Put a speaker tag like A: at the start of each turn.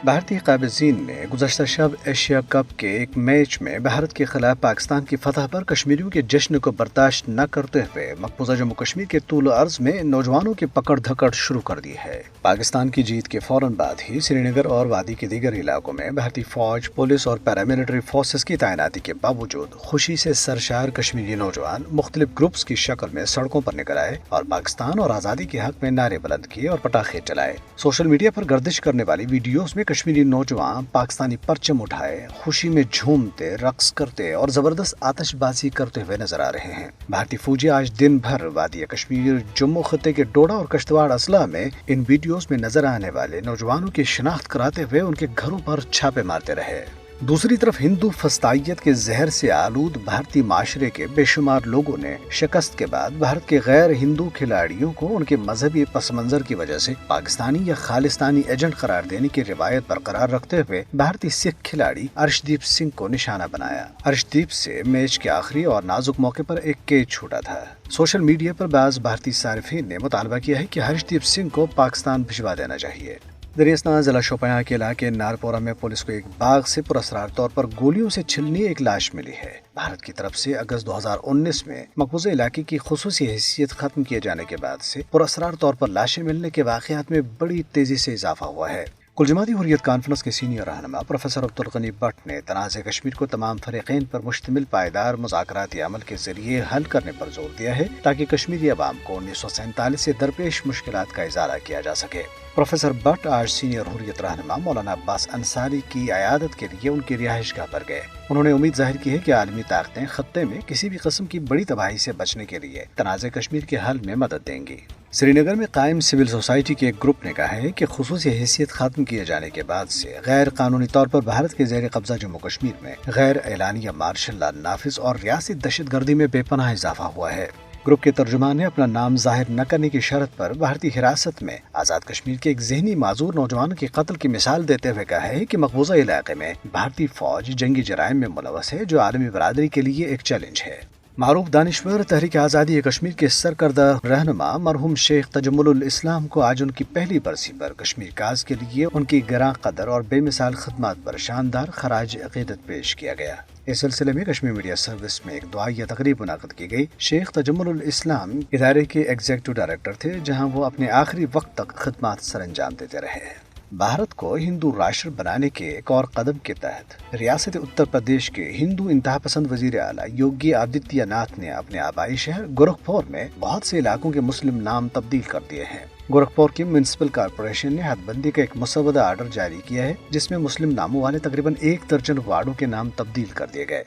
A: بھارتی قابضین نے گزشتہ شب ایشیا کپ کے ایک میچ میں بھارت کے خلاف پاکستان کی فتح پر کشمیریوں کے جشن کو برداشت نہ کرتے ہوئے مقبوضہ جموں کشمیر کے طول و عرض میں نوجوانوں کی پکڑ دھکڑ شروع کر دی ہے۔ پاکستان کی جیت کے فوراً بعد ہی سری نگر اور وادی کے دیگر علاقوں میں بھارتی فوج، پولیس اور پیراملٹری فورسز کی تعیناتی کے باوجود خوشی سے سرشار کشمیری نوجوان مختلف گروپس کی شکل میں سڑکوں پر نکل آئے اور پاکستان اور آزادی کے حق میں نعرے بلند کیے اور پٹاخے چلائے۔ سوشل میڈیا پر گردش کرنے والی ویڈیوز میں کشمیری نوجوان پاکستانی پرچم اٹھائے، خوشی میں جھومتے، رقص کرتے اور زبردست آتش بازی کرتے ہوئے نظر آ رہے ہیں۔ بھارتی فوجی آج دن بھر وادی کشمیر، جموں خطے کے ڈوڈا اور کشتواڑ اضلاع میں ان ویڈیوز میں نظر آنے والے نوجوانوں کی شناخت کراتے ہوئے ان کے گھروں پر چھاپے مارتے رہے۔ دوسری طرف ہندو فسطائیت کے زہر سے آلود بھارتی معاشرے کے بے شمار لوگوں نے شکست کے بعد بھارت کے غیر ہندو کھلاڑیوں کو ان کے مذہبی پس منظر کی وجہ سے پاکستانی یا خالستانی ایجنٹ قرار دینے کی روایت برقرار رکھتے ہوئے بھارتی سکھ کھلاڑی ارشدیپ سنگھ کو نشانہ بنایا۔ ارشدیپ سے میچ کے آخری اور نازک موقع پر ایک کیچ چھوٹا تھا۔ سوشل میڈیا پر بعض بھارتی صارفین نے مطالبہ کیا ہے کہ ارشدیپ سنگھ کو پاکستان بھجوا دینا چاہیے۔ دریاسنا ضلع شوپیاں کے علاقے نارپورہ میں پولیس کو ایک باغ سے پراسرار طور پر گولیوں سے چھلنی ایک لاش ملی ہے۔ بھارت کی طرف سے اگست 2019 میں مقبوضہ علاقے کی خصوصی حیثیت ختم کیے جانے کے بعد سے پراسرار طور پر لاشیں ملنے کے واقعات میں بڑی تیزی سے اضافہ ہوا ہے۔ کل جماعتی حریت کانفرنس کے سینئر رہنما پروفیسر عبدالغنی بٹ نے تنازع کشمیر کو تمام فریقین پر مشتمل پائیدار مذاکراتی عمل کے ذریعے حل کرنے پر زور دیا ہے تاکہ کشمیری عوام کو 1947 سے درپیش مشکلات کا ازالہ کیا جا سکے۔ پروفیسر بٹ آج سینئر حریت رہنما مولانا عباس انصاری کی عیادت کے لیے ان کی رہائش گاہ پر گئے۔ انہوں نے امید ظاہر کی ہے کہ عالمی طاقتیں خطے میں کسی بھی قسم کی بڑی تباہی سے بچنے کے لیے تنازع کشمیر کے حل میں مدد دیں گی۔ سری نگر میں قائم سول سوسائٹی کے ایک گروپ نے کہا ہے کہ خصوصی حیثیت ختم کیے جانے کے بعد سے غیر قانونی طور پر بھارت کے زیر قبضہ جموں کشمیر میں غیر اعلانیہ مارشل لا نافذ اور ریاستی دہشت گردی میں بے پناہ اضافہ ہوا ہے۔ گروپ کے ترجمان نے اپنا نام ظاہر نہ کرنے کی شرط پر بھارتی حراست میں آزاد کشمیر کے ایک ذہنی معذور نوجوان کے قتل کی مثال دیتے ہوئے کہا ہے کہ مقبوضہ علاقے میں بھارتی فوج جنگی جرائم میں ملوث ہے جو عالمی برادری کے لیے ایک چیلنج ہے۔ معروف دانشور تحریک آزادی کشمیر کے سرکردہ رہنما مرحوم شیخ تجمل الاسلام کو آج ان کی پہلی برسی پر کشمیر کاز کے لیے ان کی گراں قدر اور بے مثال خدمات پر شاندار خراج عقیدت پیش کیا گیا۔ اس سلسلے میں کشمیر میڈیا سروس میں ایک دعائیہ تقریب منعقد کی گئی۔ شیخ تجمل الاسلام ادارے کے ایگزیکٹو ڈائریکٹر تھے جہاں وہ اپنے آخری وقت تک خدمات سر انجام دیتے رہے۔ بھارت کو ہندو راشٹر بنانے کے ایک اور قدم کے تحت ریاست اتر پردیش کے ہندو انتہا پسند وزیر اعلیٰ یوگی آدتیہ ناتھ نے اپنے آبائی شہر گورکھپور میں بہت سے علاقوں کے مسلم نام تبدیل کر دیے ہیں۔ گورکھپور کی میونسپل کارپوریشن نے حد بندی کا ایک مسودہ آرڈر جاری کیا ہے جس میں مسلم ناموں والے تقریباً 1 درجن وارڈوں کے نام تبدیل کر دیے گئے۔